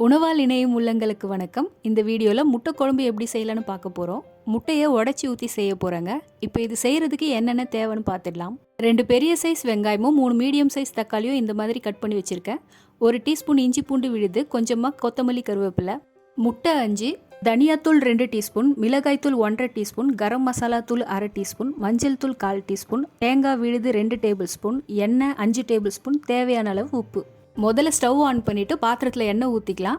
உணவால் இணையும் உள்ளங்களுக்கு வணக்கம். இந்த வீடியோவில் முட்டை குழம்பு எப்படி செய்யலான்னு பார்க்க போகிறோம். முட்டையை உடச்சி ஊற்றி செய்ய போகிறேங்க. இப்போ இது செய்கிறதுக்கு என்னென்ன தேவைன்னு பார்த்துடலாம். 2 பெரிய சைஸ் வெங்காயமும் 3 மீடியம் சைஸ் தக்காளியும் இந்த மாதிரி கட் பண்ணி வச்சுருக்கேன். 1 டீஸ்பூன் இஞ்சி பூண்டு விழுது, கொஞ்சமாக கொத்தமல்லி கருவேப்பிலை, முட்டை 5, தனியாத்தூள் 2 டீஸ்பூன், மிளகாய்த்தூள் 1.5 டீஸ்பூன், கரம் மசாலா தூள் 1/2 டீஸ்பூன், மஞ்சள் தூள் 1/4 டீஸ்பூன், தேங்காய் விழுது 2 டேபிள் ஸ்பூன், எண்ணெய் 5 டேபிள் ஸ்பூன், தேவையான அளவு உப்பு. முதல்ல ஸ்டவ் ஆன் பண்ணிட்டு பாத்திரத்தில் எண்ணெய் ஊற்றிக்கலாம்.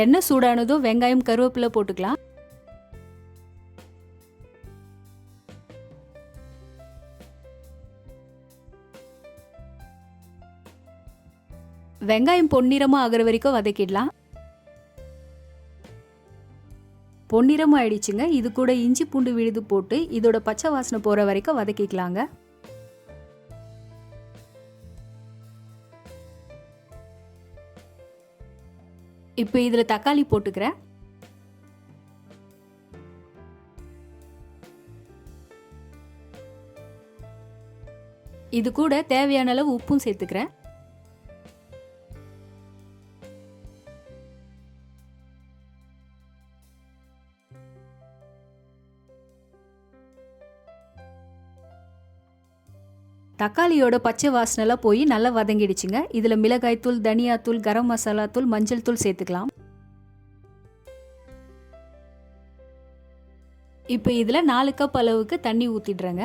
எண்ணெய் சூடானதும் வெங்காயம் கருவேப்பிலை போட்டுக்கலாம். வெங்காயம் பொன்னிறமாக ஆகிற வரைக்கும் வதக்கிடலாம். பொன்னிறமாக ஆயிடுச்சுங்க. இது கூட இஞ்சி பூண்டு விழுது போட்டு இதோட பச்சை வாசனை போகிற வரைக்கும் வதக்கிக்கலாங்க. இப்போ இதில் தக்காளி போட்டுக்கிறேன். இது கூட தேவையான அளவு உப்பும் சேர்த்துக்கிறேன். தக்காளியோட பச்சை வாசனைலாம் போய் நல்லா வதங்கிடுச்சுங்க. இதில் மிளகாய்த்தூள், தனியாத்தூள், கரம் மசாலா தூள், மஞ்சள் தூள் சேர்த்துக்கலாம். இப்போ இதில் 4 கப் அளவுக்கு தண்ணி ஊற்றிடுறேங்க.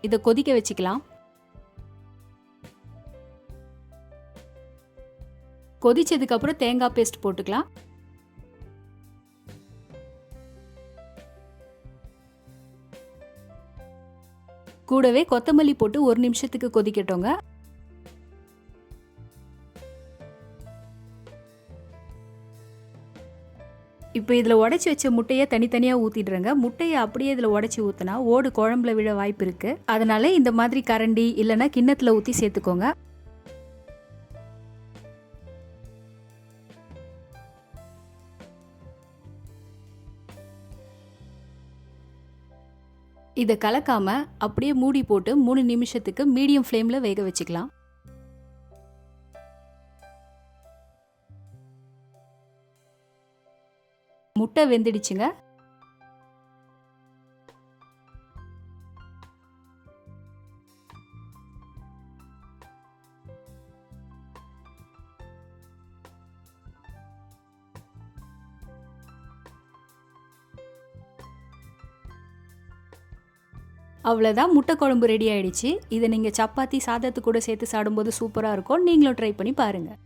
இதை கொதிக்க வச்சுக்கலாம். கொதிச்சதுக்கு அப்புறம் தேங்காய் பேஸ்ட் போட்டுக்கலாம். கூடவே கொத்தமல்லி போட்டு 1 நிமிஷத்துக்கு கொதிக்கட்டோங்க. இப்போ இதில் உடைச்சி வச்ச முட்டையை தனித்தனியாக ஊற்றிடுறேங்க. முட்டையை அப்படியே இதில் உடைச்சி ஊற்றினா ஓடு குழம்புல விழ வாய்ப்பு இருக்குது. அதனால இந்த மாதிரி கரண்டி இல்லைன்னா கிண்ணத்தில் ஊற்றி சேர்த்துக்கோங்க. இதை கலக்காம அப்படியே மூடி போட்டு 3 நிமிஷத்துக்கு மீடியம் ஃப்ளேமில் வேக வச்சுக்கலாம். முட்டை வெந்துடுச்சுங்க. அவ்வளோதான், முட்டை குழம்பு ரெடி ஆயிடுச்சு. இதை நீங்கள் சப்பாத்தி சாதத்து கூட சேர்த்து சாப்பிடும்போது சூப்பராக இருக்கும். நீங்களும் ட்ரை பண்ணி பாருங்கள்.